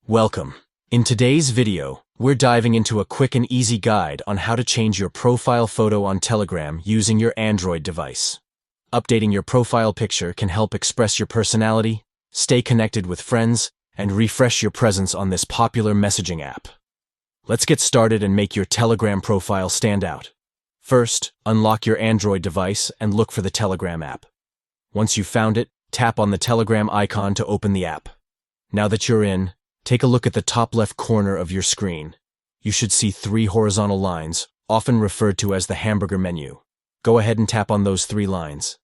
Welcome. In today's video, we're diving into a quick and easy guide on how to change your profile photo on Telegram using your Android device. Updating your profile picture can help express your personality, stay connected with friends, and refresh your presence on this popular messaging app. Let's get started and make your Telegram profile stand out. First, unlock your Android device and look for the Telegram app. Once you've found it, tap on the Telegram icon to open the app. Now that you're in, take a look at the top left corner of your screen. You should see 3 horizontal lines, often referred to as the hamburger menu. Go ahead and tap on those 3 lines.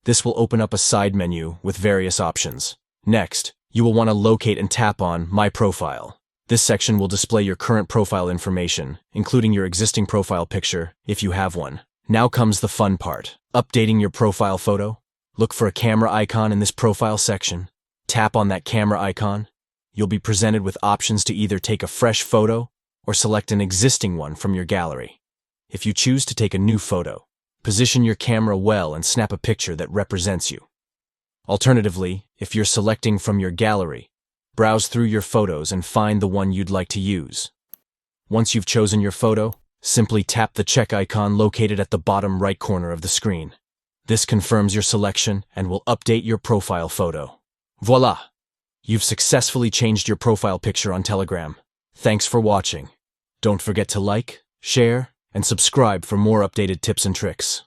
This will open up a side menu with various options. Next, you will want to locate and tap on My Profile. This section will display your current profile information, including your existing profile picture, if you have one. Now comes the fun part, updating your profile photo. Look for a camera icon in this profile section. Tap on that camera icon. You'll be presented with options to either take a fresh photo or select an existing one from your gallery. If you choose to take a new photo, position your camera well and snap a picture that represents you. Alternatively, if you're selecting from your gallery, browse through your photos and find the one you'd like to use. Once you've chosen your photo, simply tap the check icon located at the bottom right corner of the screen. This confirms your selection and will update your profile photo. Voila! You've successfully changed your profile picture on Telegram. Thanks for watching. Don't forget to like, share, and subscribe for more updated tips and tricks.